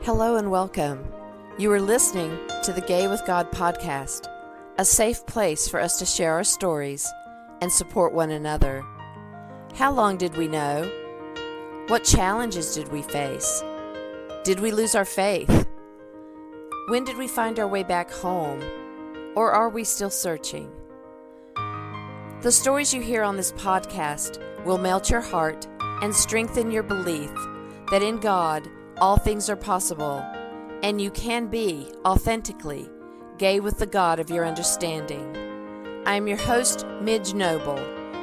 Hello and welcome. You are listening to the Gay with God podcast, a safe place for us to share our stories and support one another. How long did we know? What challenges did we face? Did we lose our faith? When did we find our way back home? Or are we still searching? The stories you hear on this podcast will melt your heart and strengthen your belief that in God, all things are possible, and you can be authentically gay with the God of your understanding. I am your host, Midge Noble,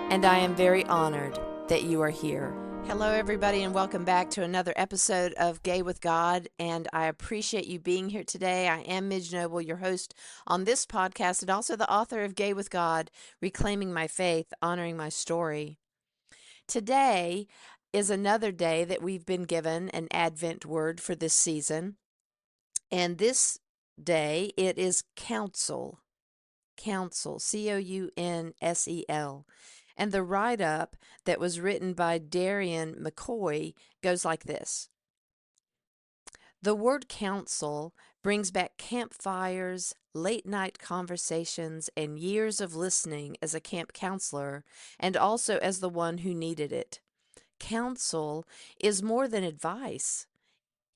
and I am very honored that you are here. Hello, everybody, and welcome back to another episode of Gay with God, and I appreciate you being here today. I am Midge Noble, your host on this podcast, and also the author of Gay with God, Reclaiming My Faith, Honoring My Story. Today is another day that we've been given an Advent word for this season. And this day, it is counsel. Counsel, C-O-U-N-S-E-L. And the write-up that was written by Darian McCoy goes like this. The word counsel brings back campfires, late-night conversations, and years of listening as a camp counselor, and also as the one who needed it. Counsel is more than advice.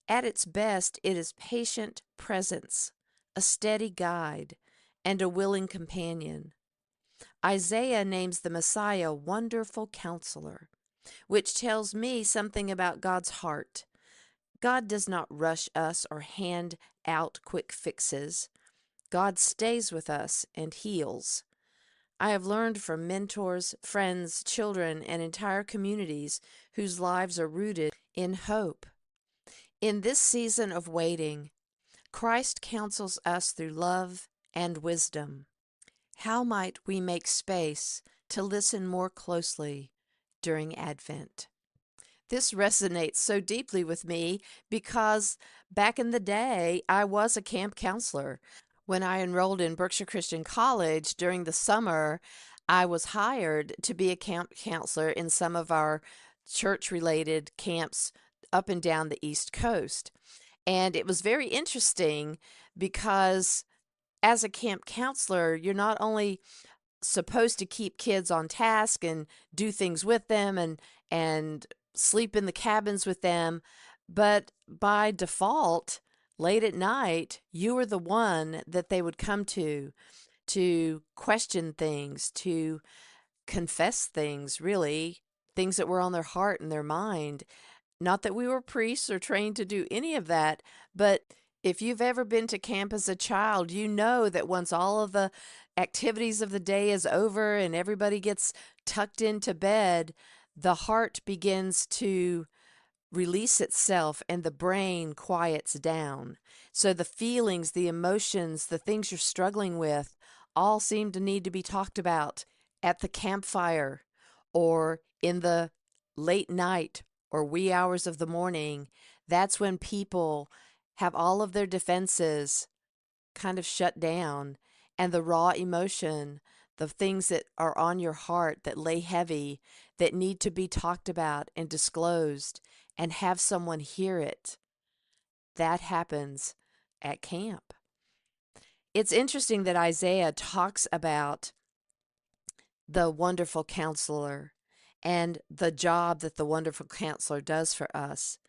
At its best, it is patient presence, a steady guide, and a willing companion. Isaiah names the Messiah Wonderful Counselor, which tells me something about God's heart. God does not rush us or hand out quick fixes. God stays with us and heals. I have learned from mentors, friends, children, and entire communities whose lives are rooted in hope. In this season of waiting, Christ counsels us through love and wisdom. How might we make space to listen more closely during Advent? This resonates so deeply with me because back in the day, I was a camp counselor. When I enrolled in Berkshire Christian College during the summer, I was hired to be a camp counselor in some of our church-related camps up and down the East Coast. And it was very interesting because as a camp counselor, you're not only supposed to keep kids on task and do things with them and sleep in the cabins with them, but by default, late at night, you were the one that they would come to question things, to confess things, really, things that were on their heart and their mind. Not that we were priests or trained to do any of that, but if you've ever been to camp as a child, you know that once all of the activities of the day is over and everybody gets tucked into bed, the heart begins to release itself and the brain quiets down. So the feelings, the emotions, the things you're struggling with all seem to need to be talked about at the campfire or in the late night or wee hours of the morning. That's when people have all of their defenses kind of shut down, and the raw emotion, the things that are on your heart that lay heavy, that need to be talked about and disclosed and have someone hear it. That happens at camp. It's interesting that Isaiah talks about the wonderful counselor and the job that the wonderful counselor does for us.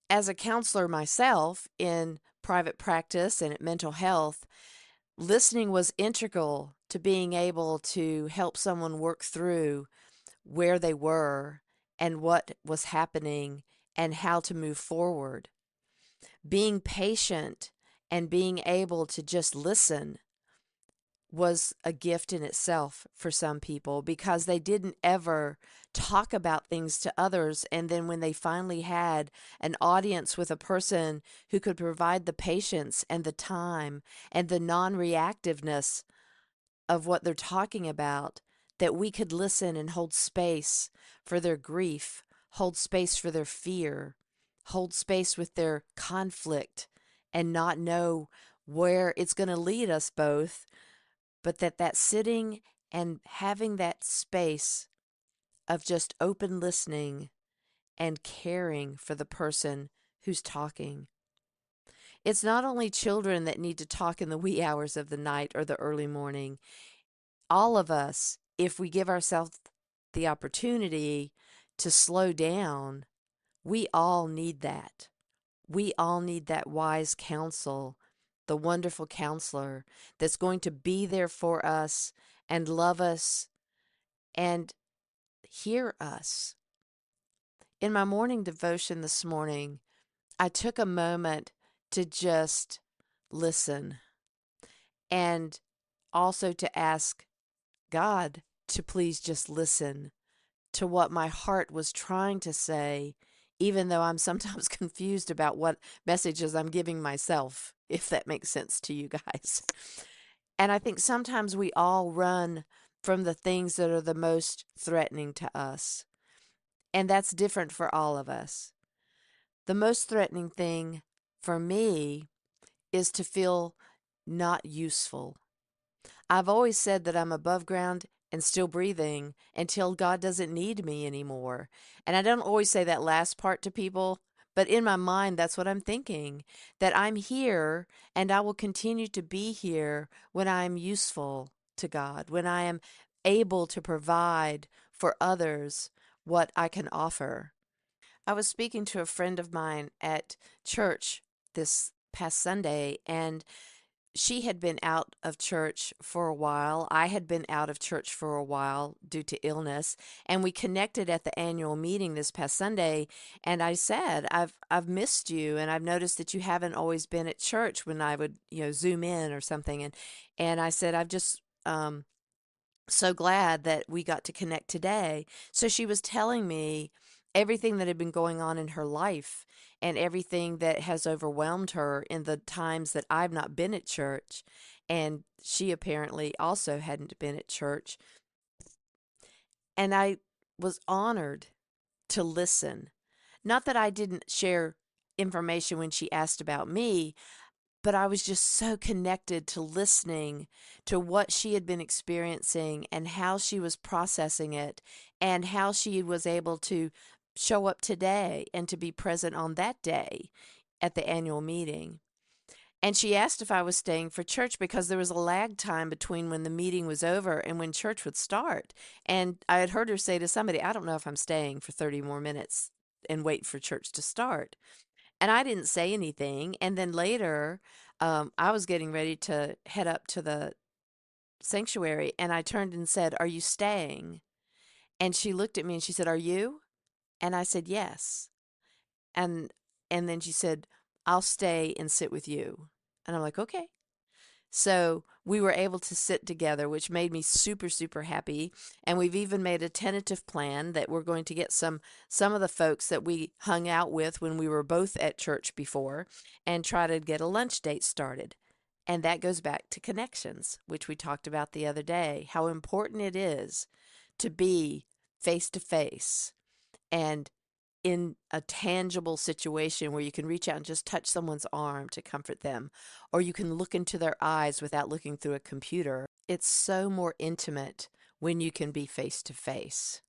As a counselor myself in private practice and at mental health, listening was integral to being able to help someone work through where they were and what was happening and how to move forward. Being patient and being able to just listen was a gift in itself for some people because they didn't ever talk about things to others. And then when they finally had an audience with a person who could provide the patience and the time and the non-reactiveness of what they're talking about, that we could listen and hold space for their grief, hold space for their fear, hold space with their conflict, and not know where it's going to lead us both, but that sitting and having that space of just open listening and caring for the person who's talking. It's not only children that need to talk in the wee hours of the night or the early morning. All of us, if we give ourselves the opportunity to slow down, we all need that. We all need that wise counsel, the wonderful counselor that's going to be there for us and love us and hear us. In my morning devotion this morning, I took a moment to just listen and also to ask God to please just listen to what my heart was trying to say, even though I'm sometimes confused about what messages I'm giving myself, if that makes sense to you guys. And I think sometimes we all run from the things that are the most threatening to us. And that's different for all of us. The most threatening thing for me is to feel not useful. I've always said that I'm above ground and still breathing until God doesn't need me anymore. And I don't always say that last part to people, but in my mind, that's what I'm thinking, that I'm here and I will continue to be here when I'm useful to God, when I am able to provide for others what I can offer. I was speaking to a friend of mine at church this past Sunday, and she had been out of church for a while. I had been out of church for a while due to illness, and we connected at the annual meeting this past Sunday. And I said, I've missed you, and I've noticed that you haven't always been at church when I would, zoom in or something. And I said, I've just so glad that we got to connect today. So she was telling me everything that had been going on in her life and everything that has overwhelmed her in the times that I've not been at church. And she apparently also hadn't been at church. And I was honored to listen. Not that I didn't share information when she asked about me, but I was just so connected to listening to what she had been experiencing and how she was processing it and how she was able to show up today and to be present on that day at the annual meeting. And she asked if I was staying for church because there was a lag time between when the meeting was over and when church would start. And I had heard her say to somebody, I don't know if I'm staying for 30 more minutes and wait for church to start. And I didn't say anything. And then later, I was getting ready to head up to the sanctuary, and I turned and said, "Are you staying?" And she looked at me and she said, "Are you?" And I said, "Yes." And then she said, "I'll stay and sit with you." And I'm like, "Okay." So we were able to sit together, which made me super, super happy. And we've even made a tentative plan that we're going to get some of the folks that we hung out with when we were both at church before and try to get a lunch date started. And that goes back to connections, which we talked about the other day, how important it is to be face to face and in a tangible situation where you can reach out and just touch someone's arm to comfort them, or you can look into their eyes without looking through a computer. It's so more intimate when you can be face to face.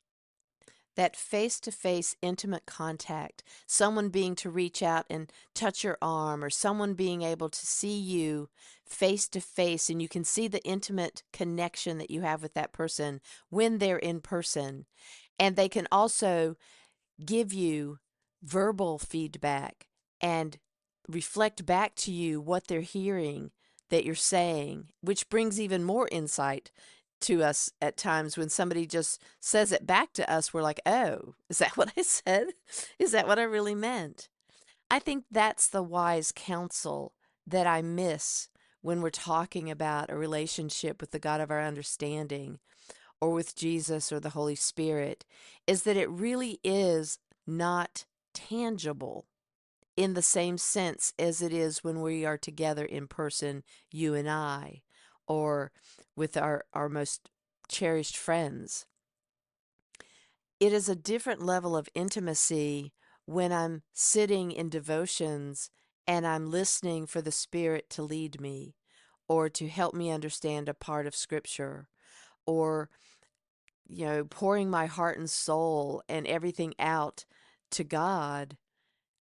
That face to face intimate contact, someone being to reach out and touch your arm, or someone being able to see you face to face, and you can see the intimate connection that you have with that person when they're in person. And they can also give you verbal feedback and reflect back to you what they're hearing that you're saying, which brings even more insight to us at times when somebody just says it back to us. We're like, oh, is that what I said? Is that what I really meant? I think that's the wise counsel that I miss when we're talking about a relationship with the God of our understanding or with Jesus or the Holy Spirit, is that it really is not tangible in the same sense as it is when we are together in person, you and I, or with our most cherished friends. It is a different level of intimacy when I'm sitting in devotions and I'm listening for the Spirit to lead me or to help me understand a part of Scripture, or pouring my heart and soul and everything out to God,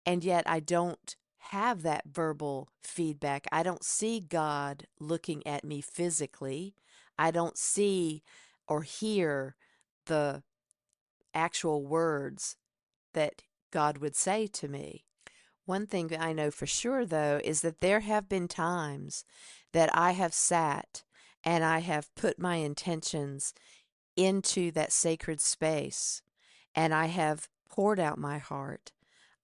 and yet I don't have that verbal feedback. I don't see God looking at me physically. I don't see or hear the actual words that God would say to me. One thing I know for sure, though, is that there have been times that I have sat and I have put my intentions into that sacred space and I have poured out my heart.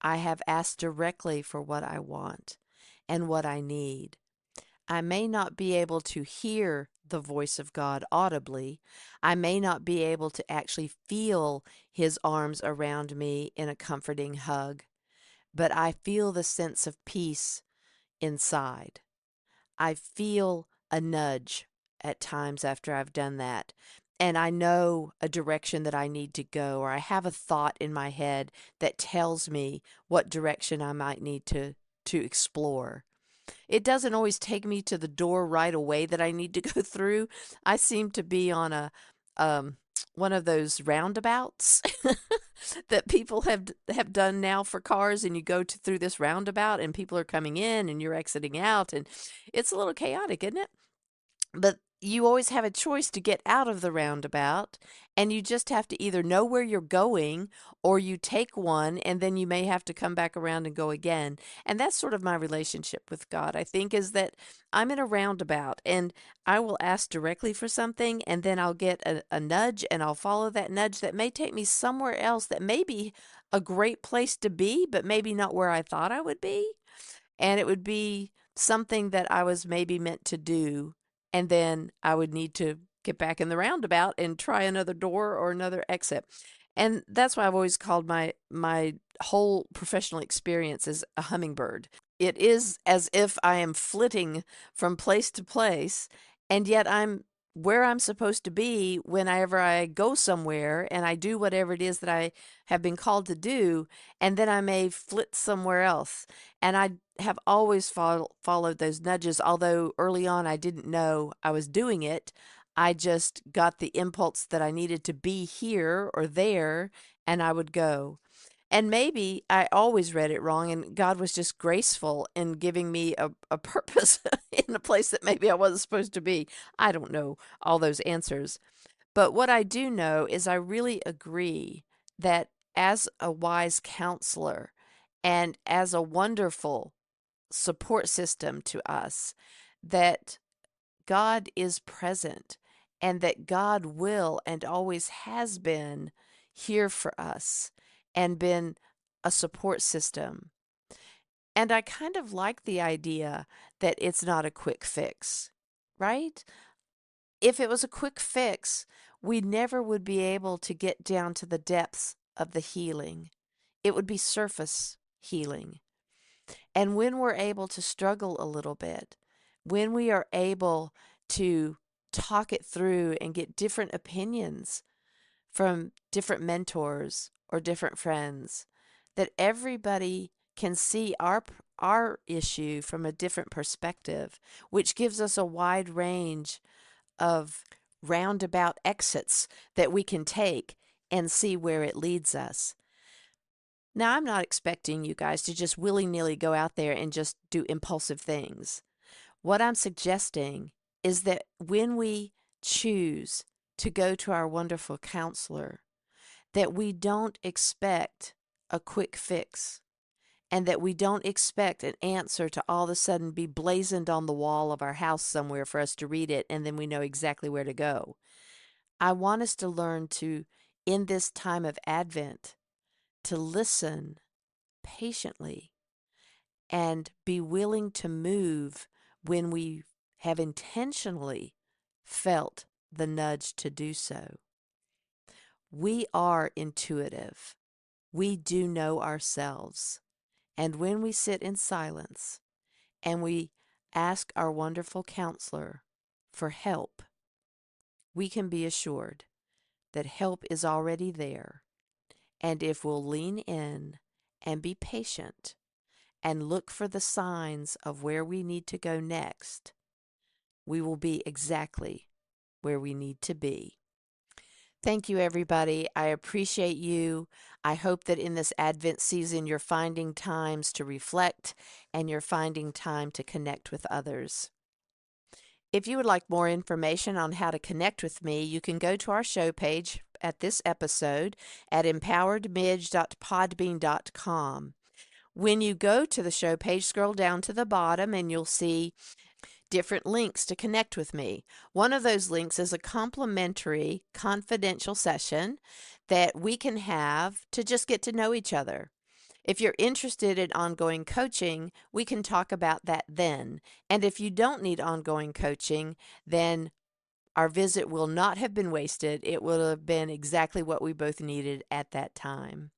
I have asked directly for what I want and what I need. I may not be able to hear the voice of God audibly. I may not be able to actually feel his arms around me in a comforting hug, but I feel the sense of peace inside. I feel a nudge at times after I've done that. And I know a direction that I need to go, or I have a thought in my head that tells me what direction I might need to explore. It doesn't always take me to the door right away that I need to go through. I seem to be on a um, one of those roundabouts that people have done now for cars, and you go through this roundabout, and people are coming in, and you're exiting out, and it's a little chaotic, isn't it? But you always have a choice to get out of the roundabout, and you just have to either know where you're going or you take one and then you may have to come back around and go again. And that's sort of my relationship with God, I think, is that I'm in a roundabout and I will ask directly for something and then I'll get a nudge and I'll follow that nudge that may take me somewhere else that may be a great place to be, but maybe not where I thought I would be. And it would be something that I was maybe meant to do, and then I would need to get back in the roundabout and try another door or another exit. And that's why I've always called my whole professional experience as a hummingbird. It is as if I am flitting from place to place, and yet I'm where I'm supposed to be whenever I go somewhere and I do whatever it is that I have been called to do, and then I may flit somewhere else. And I have always followed those nudges, although early on I didn't know I was doing it. I just got the impulse that I needed to be here or there, and I would go. And maybe I always read it wrong, and God was just graceful in giving me a purpose in a place that maybe I wasn't supposed to be. I don't know all those answers. But what I do know is I really agree that as a wise counselor and as a wonderful support system to us, that God is present and that God will and always has been here for us and been a support system. And I kind of like the idea that it's not a quick fix, right? If it was a quick fix, we never would be able to get down to the depths of the healing. It would be surface healing. And when we're able to struggle a little bit, when we are able to talk it through and get different opinions from different mentors or different friends, that everybody can see our issue from a different perspective, which gives us a wide range of roundabout exits that we can take and see where it leads us. Now, I'm not expecting you guys to just willy-nilly go out there and just do impulsive things. What I'm suggesting is that when we choose to go to our wonderful counselor, that we don't expect a quick fix and that we don't expect an answer to all of a sudden be blazoned on the wall of our house somewhere for us to read it and then we know exactly where to go. I want us to learn to, in this time of Advent, to listen patiently and be willing to move when we have intentionally felt the nudge to do so. We are intuitive. We do know ourselves. And when we sit in silence and we ask our wonderful counselor for help, we can be assured that help is already there. And if we'll lean in and be patient and look for the signs of where we need to go next, we will be exactly where we need to be. Thank you, everybody. I appreciate you. I hope that in this Advent season, you're finding times to reflect and you're finding time to connect with others. If you would like more information on how to connect with me, you can go to our show page at this episode at empoweredmidge.podbean.com. When you go to the show page, scroll down to the bottom and you'll see different links to connect with me. One of those links is a complimentary confidential session that we can have to just get to know each other. If you're interested in ongoing coaching, we can talk about that then. And if you don't need ongoing coaching, then our visit will not have been wasted. It will have been exactly what we both needed at that time.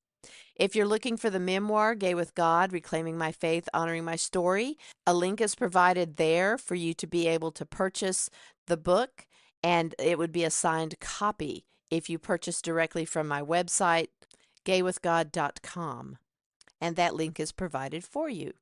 If you're looking for the memoir, Gay with God, Reclaiming My Faith, Honoring My Story, a link is provided there for you to be able to purchase the book, and it would be a signed copy if you purchase directly from my website, gaywithgod.com, and that link is provided for you.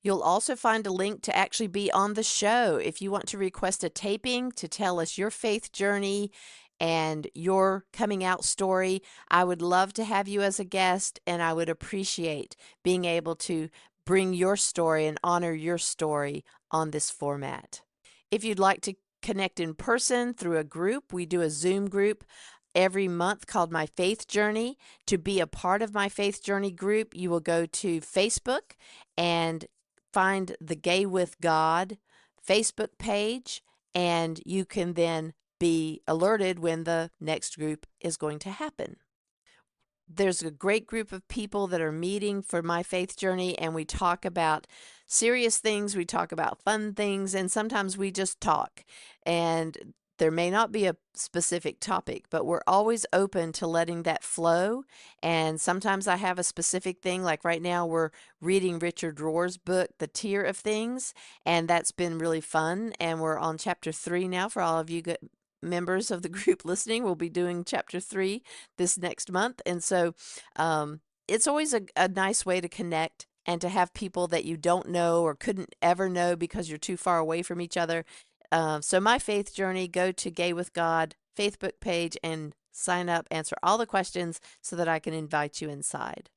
You'll also find a link to actually be on the show. If you want to request a taping to tell us your faith journey and your coming out story, I would love to have you as a guest, and I would appreciate being able to bring your story and honor your story on this format. If you'd like to connect in person through a group, we do a Zoom group every month called My Faith Journey. To be a part of My Faith Journey group, you will go to Facebook and find the Gay with God Facebook page, and you can then be alerted when the next group is going to happen. There's a great group of people that are meeting for My Faith Journey, and we talk about serious things, we talk about fun things, and sometimes we just talk. And there may not be a specific topic, but we're always open to letting that flow. And sometimes I have a specific thing, like right now we're reading Richard Rohr's book, The Tier of Things, and that's been really fun. And we're on chapter 3 now for all of you members of the group listening. We'll be doing chapter 3 this next month. And so it's always a nice way to connect and to have people that you don't know or couldn't ever know because you're too far away from each other. So My Faith Journey, go to Gay with God Facebook page and sign up, answer all the questions so that I can invite you inside.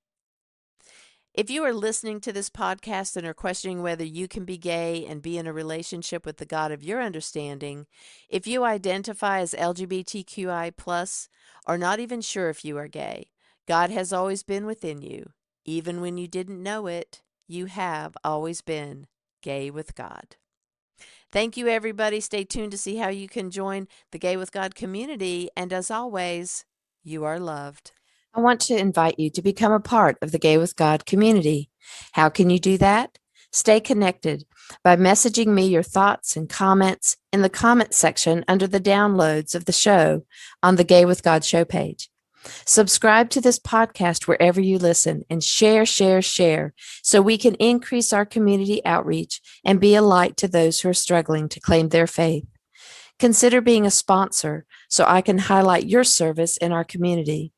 If you are listening to this podcast and are questioning whether you can be gay and be in a relationship with the God of your understanding, if you identify as LGBTQI+, or not even sure if you are gay, God has always been within you. Even when you didn't know it, you have always been gay with God. Thank you, everybody. Stay tuned to see how you can join the Gay with God community. And as always, you are loved. I want to invite you to become a part of the Gay with God community. How can you do that? Stay connected by messaging me your thoughts and comments in the comment section under the downloads of the show on the Gay with God show page. Subscribe to this podcast wherever you listen and share so we can increase our community outreach and be a light to those who are struggling to claim their faith. Consider being a sponsor so I can highlight your service in our community.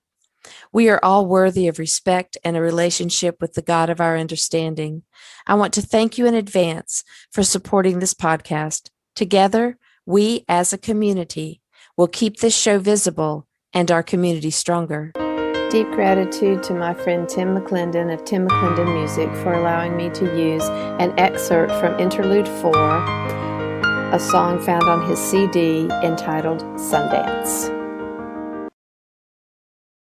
We are all worthy of respect and a relationship with the God of our understanding. I want to thank you in advance for supporting this podcast. Together, we as a community will keep this show visible and our community stronger. Deep gratitude to my friend Tim McClendon of Tim McClendon Music for allowing me to use an excerpt from Interlude 4, a song found on his CD entitled Sundance.